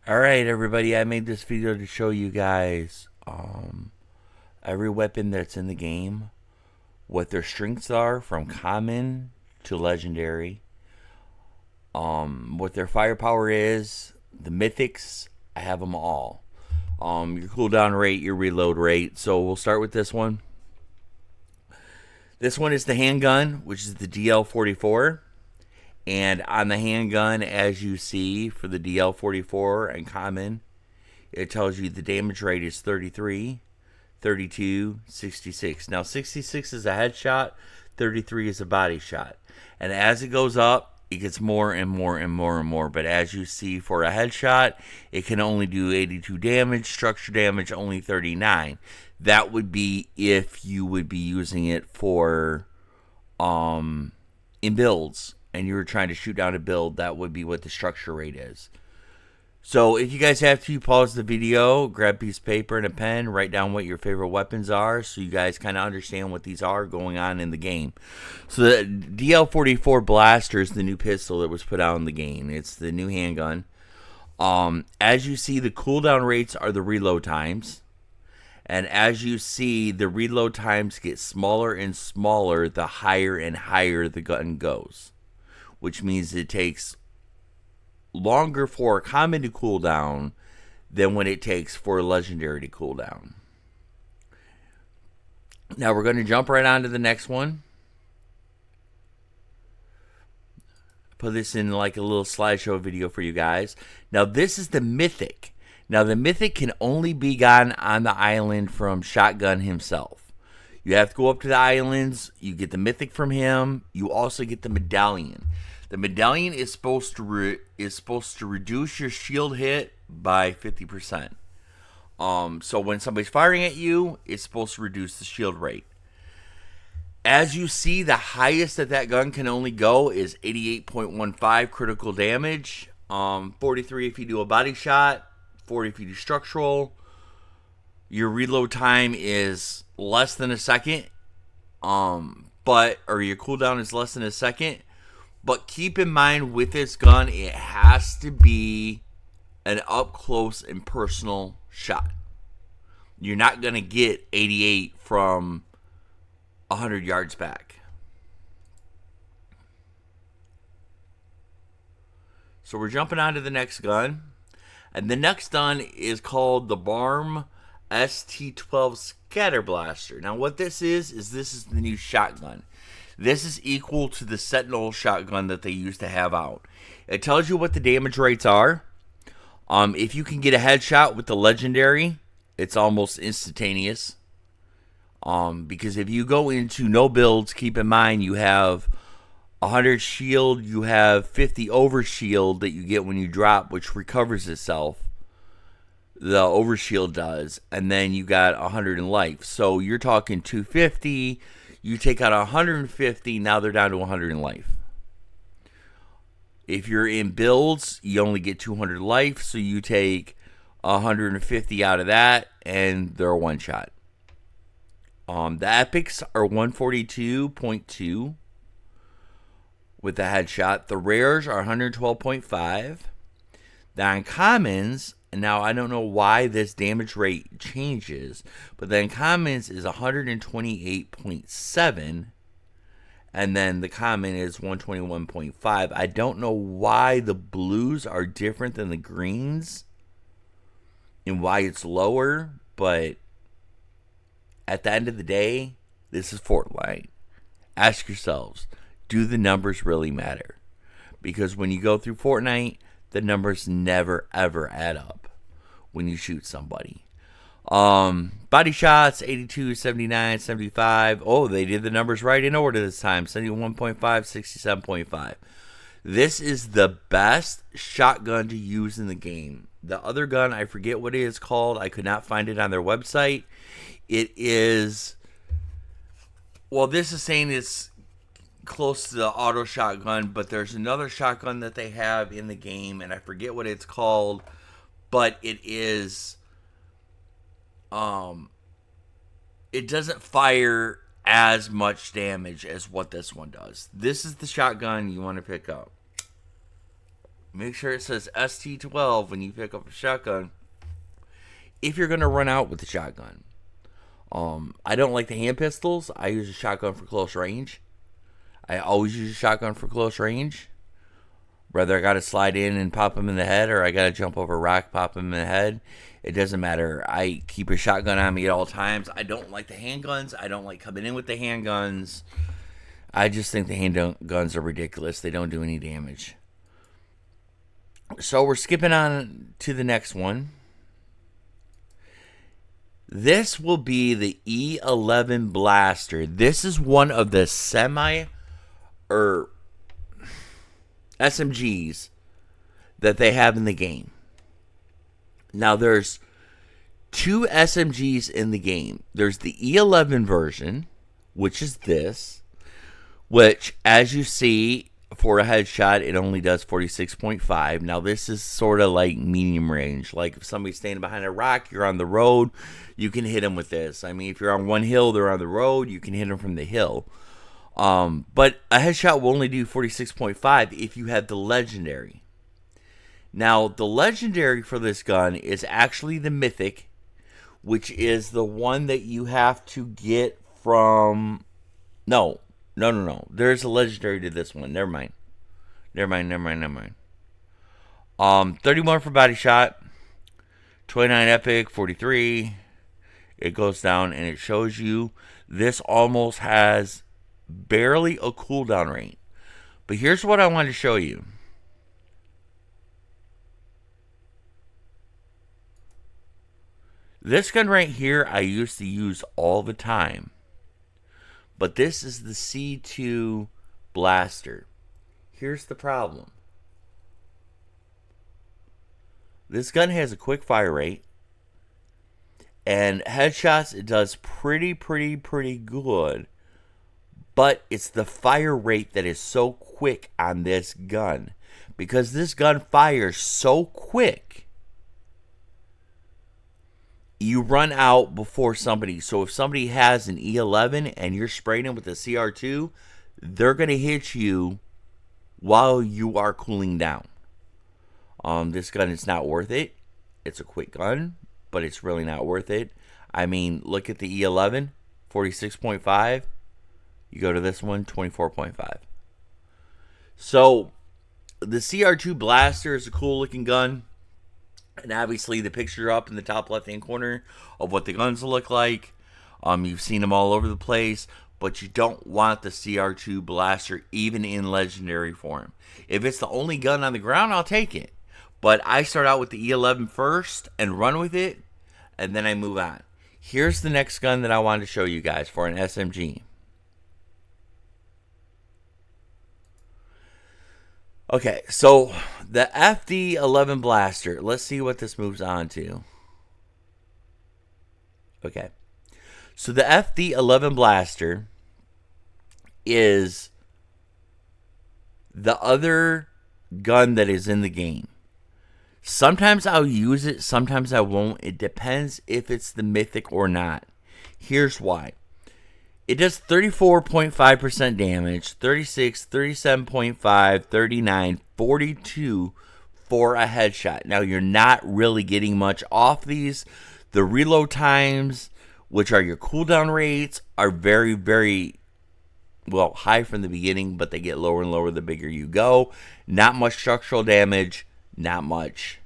Alright everybody, I made this video to show you guys every weapon that's in the game, what their strengths are from common to legendary, what their firepower is, the mythics. I have them all. Your cooldown rate, your reload rate. So we'll start with this one. This one is the handgun, which is the DL44. And on the handgun, as you see for the DL44 and common, it tells you the damage rate is 33, 32, 66. Now 66 is a headshot, 33 is a body shot. And as it goes up, it gets more and more and more and more. But as you see for a headshot, it can only do 82 damage, structure damage only 39. That would be if you would be using it for in builds and you were trying to shoot down a build. That would be what the structure rate is. So if you guys have to, pause the video, grab a piece of paper and a pen, write down what your favorite weapons are so you guys kind of understand what these are going on in the game. So the DL44 Blaster is the new pistol that was put out in the game. It's the new handgun. As you see, the cooldown rates are the reload times. And as you see, the reload times get smaller and smaller the higher and higher the gun goes. Which means it takes longer for a common to cool down than when it takes for a legendary to cool down. Now we're going to jump right on to the next one. Put this in like a little slideshow video for you guys. Now this is the Mythic. Now the Mythic can only be gotten on the island from Shotgun himself. You have to go up to the islands. You get the Mythic from him. You also get the Medallion. The Medallion is supposed to reduce your shield hit by 50%. So when somebody's firing at you, it's supposed to reduce the shield rate. As you see, the highest that gun can only go is 88.15 critical damage. 43 if you do a body shot. 40 if you do structural. Your reload time is less than a second. Or your cooldown is less than a second. But keep in mind with this gun, it has to be an up close and personal shot. You're not going to get 88 from 100 yards back. So we're jumping on to the next gun. And the next gun is called the BARM ST12 Scatter Blaster. Now what this is this is the new shotgun. This is equal to the Sentinel shotgun that they used to have out. It tells you what the damage rates are. If you can get a headshot with the legendary, it's almost instantaneous. Because if you go into no builds, keep in mind you have 100 shield, you have 50 over shield that you get when you drop, which recovers itself. The overshield does, and then you got 100 in life. So you're talking 250. You take out 150, now they're down to 100 in life. If you're in builds, you only get 200 life, so you take 150 out of that, and they're a one shot. The epics are 142.2 with the headshot. The rares are 112.5. The uncommons, and now I don't know why this damage rate changes, but the uncommons is 128.7, and then the common is 121.5. I don't know why the blues are different than the greens and why it's lower, but at the end of the day, this is Fortnite. Ask yourselves, do the numbers really matter? Because when you go through Fortnite, the numbers never ever add up when you shoot somebody. Body shots 82, 79, 75. Oh, they did the numbers right in order this time. 71.5, 67.5. This is the best shotgun to use in the game. The other gun, I forget what it is called. I could not find it on their website. It is, well, this is saying it's close to the auto shotgun, but there's another shotgun that they have in the game, and I forget what it's called, but it is, it doesn't fire as much damage as what this one does. This is the shotgun you want to pick up. Make sure it says ST12 when you pick up a shotgun. If you're going to run out with the shotgun. I don't like the hand pistols. I use a shotgun for close range. I always use a shotgun for close range. Whether I got to slide in and pop him in the head or I got to jump over a rock, pop him in the head, it doesn't matter. I keep a shotgun on me at all times. I don't like the handguns. I don't like coming in with the handguns. I just think the handguns are ridiculous. They don't do any damage. So we're skipping on to the next one. This will be the E11 Blaster. This is one of the SMGs that they have in the game. Now there's two SMGs in the game. There's the E11 version, which is this, which as you see for a headshot, it only does 46.5. Now this is sort of like medium range. Like if somebody's standing behind a rock, you're on the road, you can hit them with this. I mean, if you're on one hill, they're on the road, you can hit them from the hill. But a headshot will only do 46.5 if you have the legendary. Now, the legendary for this gun is actually the mythic, which is the one that you have to get from... No. There's a legendary to this one. Never mind. 31 for body shot, 29 epic, 43. It goes down and it shows you this almost has barely a cooldown rate. But here's what I want to show you. This gun right here I used to use all the time. But this is the C2 Blaster. Here's the problem. This gun has a quick fire rate. And headshots, it does pretty good. But it's the fire rate that is so quick on this gun. Because this gun fires so quick, you run out before somebody. So if somebody has an E11 and you're spraying them with a CR2, they're going to hit you while you are cooling down. This gun is not worth it. It's a quick gun, but it's really not worth it. I mean, look at the E11, 46.5. You go to this one, 24.5. So the CR2 Blaster is a cool looking gun. And obviously the picture up in the top left hand corner of what the guns look like. You've seen them all over the place. But you don't want the CR2 Blaster even in legendary form. If it's the only gun on the ground, I'll take it. But I start out with the E11 first and run with it. And then I move on. Here's the next gun that I wanted to show you guys for an SMG. Okay, so the FD11 Blaster. Let's see what this moves on to. Okay. So the FD11 Blaster is the other gun that is in the game. Sometimes I'll use it, sometimes I won't. It depends if it's the mythic or not. Here's why. It does 34.5% damage, 36, 37.5, 39, 42 for a headshot. Now, you're not really getting much off these. The reload times, which are your cooldown rates, are very, very, well, high from the beginning, but they get lower and lower the bigger you go. Not much structural damage, not much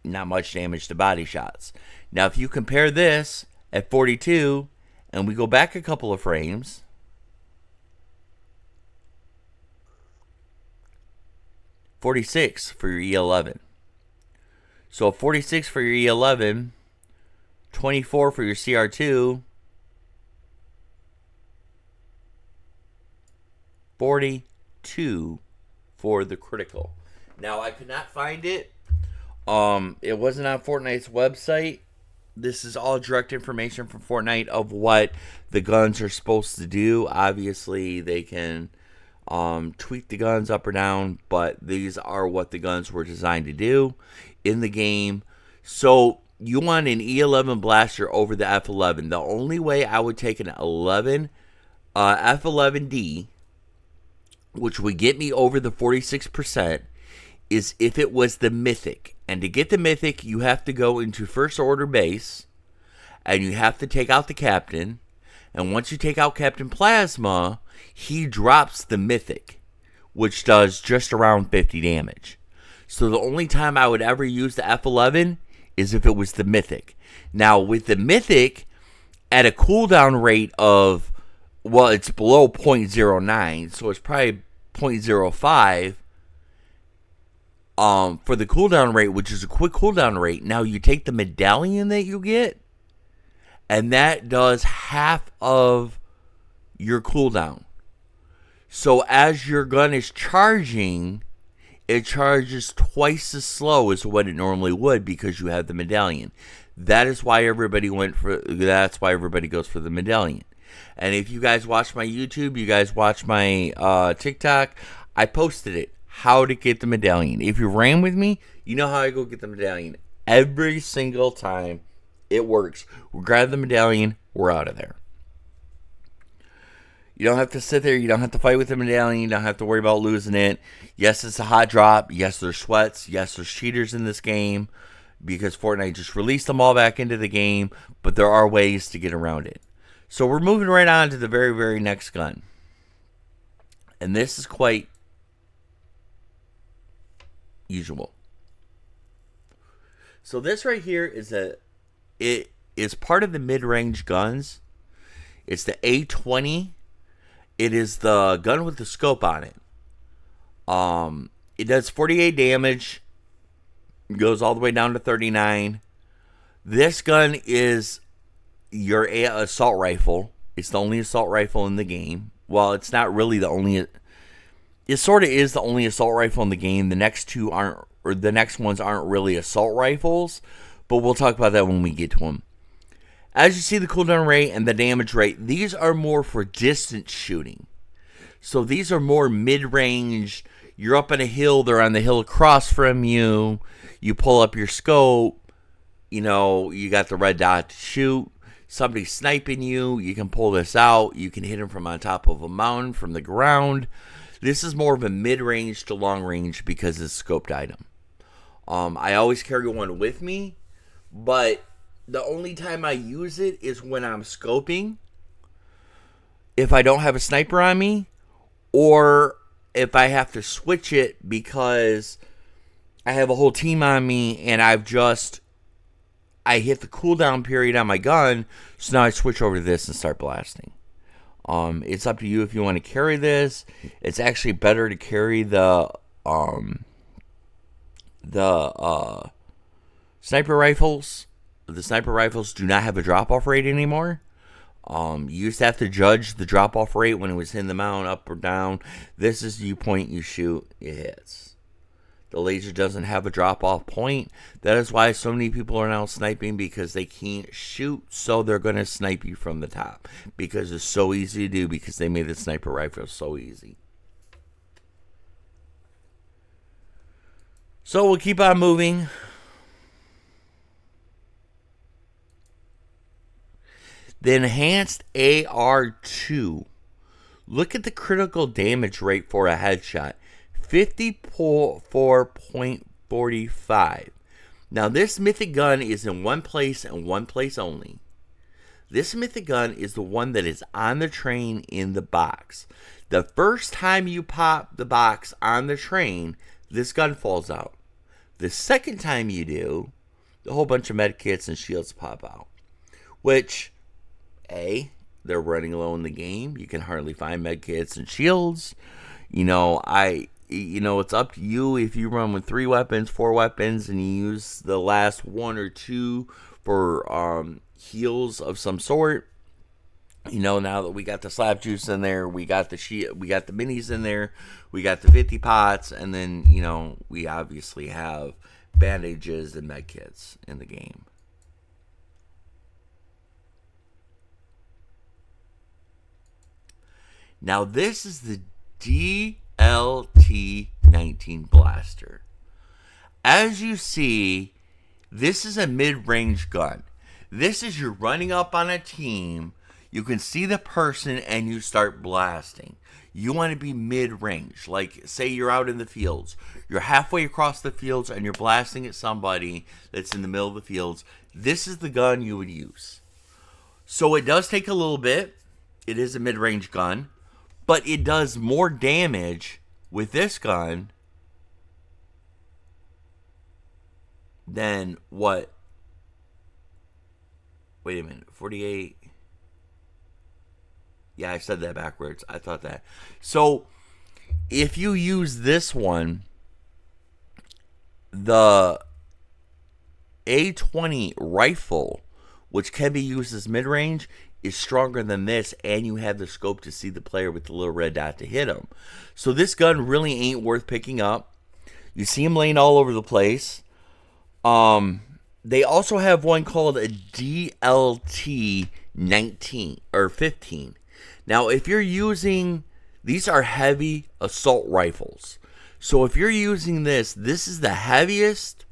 damage to body shots. Now, if you compare this at 42, and we go back a couple of frames, .46 for your E11. So 46 for your E11, 24 for your CR2, 42 for the critical. Now, I could not find it. It wasn't on Fortnite's website. This is all direct information from Fortnite of what the guns are supposed to do. Obviously, they can tweak the guns up or down, but these are what the guns were designed to do in the game. So you want an E11 Blaster over the F11. The only way I would take an F11D which would get me over the 46%, is if it was the Mythic. And to get the Mythic, you have to go into First Order base, and you have to take out the Captain. And once you take out Captain Plasma, he drops the Mythic, which does just around 50 damage. So the only time I would ever use the F11 is if it was the Mythic. Now, with the Mythic, at a cooldown rate of, well, it's below 0.09, so it's probably 0.05 for the cooldown rate, which is a quick cooldown rate. Now, you take the medallion that you get, and that does half of your cooldown. So as your gun is charging, it charges twice as slow as what it normally would because you have the medallion. That is why everybody that's why everybody goes for the medallion. And if you guys watch my YouTube, you guys watch my TikTok, I posted it, how to get the medallion. If you ran with me, you know how I go get the medallion. Every single time it works. We grab the medallion, we're out of there. You don't have to sit there. You don't have to fight with the medallion. You don't have to worry about losing it. Yes, it's a hot drop. Yes, there's sweats. Yes, there's cheaters in this game because Fortnite just released them all back into the game, but there are ways to get around it. So we're moving right on to the very, very next gun. And this is quite usual. So this right here is it is part of the mid-range guns. It's the A20. It is the gun with the scope on it. It does 48 damage. Goes all the way down to 39. This gun is your assault rifle. It's the only assault rifle in the game. Well, it's not really the only. It sort of is the only assault rifle in the game. The next two aren't, or the next ones aren't really assault rifles. But we'll talk about that when we get to them. As you see the cooldown rate and the damage rate, these are more for distance shooting. So these are more mid-range. You're up on a hill, they're on the hill across from you. You pull up your scope. You know, you got the red dot to shoot. Somebody's sniping you. You can pull this out. You can hit them from on top of a mountain, from the ground. This is more of a mid-range to long-range because it's a scoped item. I always carry one with me, but the only time I use it is when I'm scoping, if I don't have a sniper on me, or if I have to switch it because I have a whole team on me and I hit the cooldown period on my gun, so now I switch over to this and start blasting. It's up to you if you want to carry this. It's actually better to carry the sniper rifles. The sniper rifles do not have a drop-off rate anymore. You used to have to judge the drop-off rate when it was hitting the mountain, up or down. This is you point, you shoot, it hits. The laser doesn't have a drop-off point. That is why so many people are now sniping, because they can't shoot, so they're going to snipe you from the top. Because it's so easy to do, because they made the sniper rifle so easy. So we'll keep on moving. The enhanced AR2. Look at the critical damage rate for a headshot. 54.45. Now this mythic gun is in one place and one place only. This mythic gun is the one that is on the train in the box. The first time you pop the box on the train, this gun falls out. The second time you do, a whole bunch of med kits and shields pop out. Which, they're running low in the game. You can hardly find med kits and shields. It's up to you if you run with 3 weapons, 4 weapons, and you use the last 1 or 2 for heals of some sort. Now that we got the slap juice in there, we got the minis in there, we got the 50 pots, and then, we obviously have bandages and med kits in the game. Now this is the DLT-19 blaster. As you see, this is a mid-range gun. This is you're running up on a team. You can see the person and you start blasting. You want to be mid-range. Like, say you're out in the fields. You're halfway across the fields and you're blasting at somebody that's in the middle of the fields. This is the gun you would use. So it does take a little bit. It is a mid-range gun. But it does more damage with this gun than what? Wait a minute. 48. Yeah, I said that backwards. I thought that. So, if you use this one, the A20 rifle, which can be used as mid-range, is stronger than this, and you have the scope to see the player with the little red dot to hit him. So this gun really ain't worth picking up. You see them laying all over the place. They also have one called a DLT 19 or 15. Now, if you're using, these are heavy assault rifles. So if you're using this is the heaviest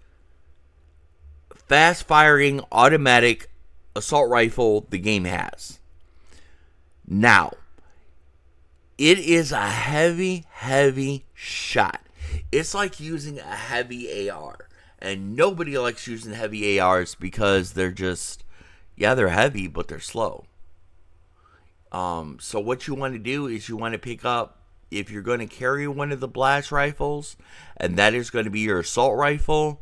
fast-firing automatic assault rifle the game has. Now, it is a heavy, heavy shot. It's like using a heavy AR. And nobody likes using heavy ARs because they're just, yeah, they're heavy, but they're slow. So what you want to do is you want to pick up, if you're going to carry one of the blast rifles, and that is going to be your assault rifle.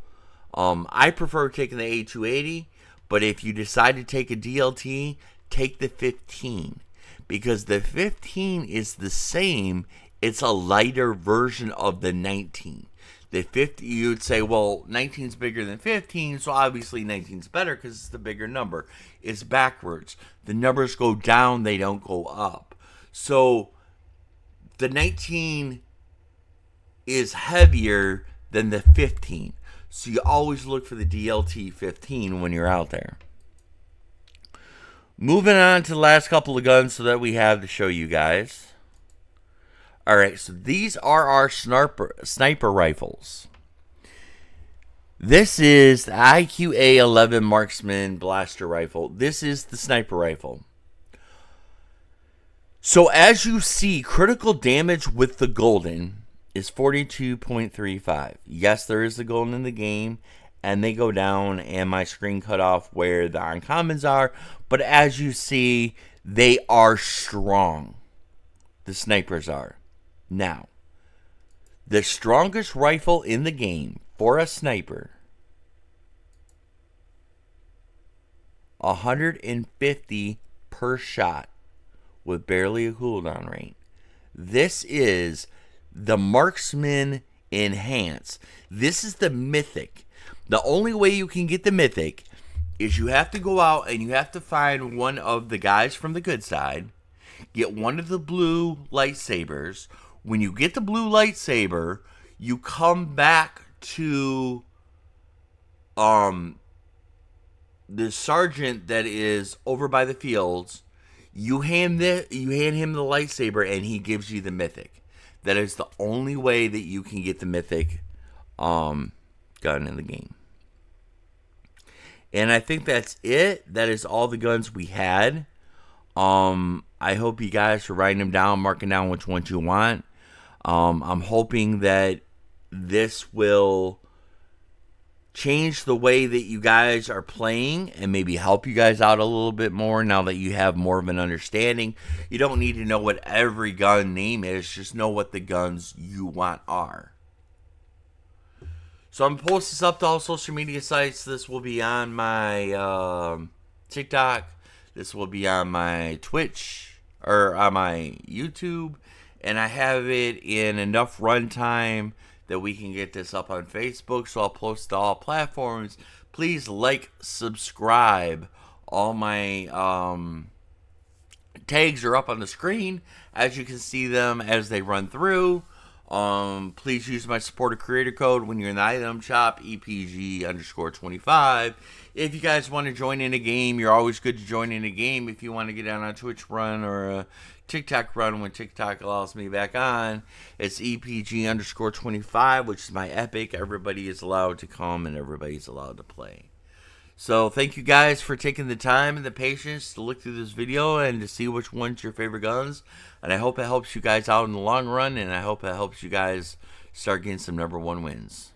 I prefer taking the A280, but if you decide to take a DLT, take the 15. Because the 15 is the same, it's a lighter version of the 19. The 50, you'd say, well, 19 is bigger than 15, so obviously 19 is better because it's the bigger number. It's backwards. The numbers go down, they don't go up. So the 19 is heavier than the 15. So you always look for the DLT 15 when you're out there. Moving on to the last couple of guns so that we have to show you guys. Alright, so these are our sniper rifles. This is the IQA-11 Marksman Blaster Rifle. This is the sniper rifle. So as you see, critical damage with the golden is 42.35. Yes, there is the golden in the game, and they go down, and my screen cut off where the uncommons are. But as you see, they are strong. The snipers are. Now, the strongest rifle in the game for a sniper, 150 per shot with barely a cooldown rate. This is the Marksman Enhance. This is the Mythic. The only way you can get the Mythic is you have to go out and you have to find one of the guys from the good side, get one of the blue lightsabers. When you get the blue lightsaber, you come back to the sergeant that is over by the fields. You hand him the lightsaber, and he gives you the Mythic. That is the only way that you can get the Mythic gun in the game. And I think that's it. That is all the guns we had. I hope you guys are writing them down, marking down which ones you want. I'm hoping that this will change the way that you guys are playing and maybe help you guys out a little bit more now that you have more of an understanding. You don't need to know what every gun name is, just know what the guns you want are. So I'm posting this up to all social media sites. This will be on my TikTok. This will be on my Twitch or on my YouTube. And I have it in enough runtime that we can get this up on Facebook. So I'll post to all platforms. Please like, subscribe. All my tags are up on the screen, as you can see them as they run through. Please use my supporter creator code when you're in the item shop, EPG_25. If you guys want to join in a game, you're always good to join in a game. If you want to get on a Twitch run or a TikTok run when TikTok allows me back on, it's EPG_25, which is my epic. Everybody is allowed to come and everybody's allowed to play. So thank you guys for taking the time and the patience to look through this video and to see which one's your favorite guns. And I hope it helps you guys out in the long run, and I hope it helps you guys start getting some #1 wins.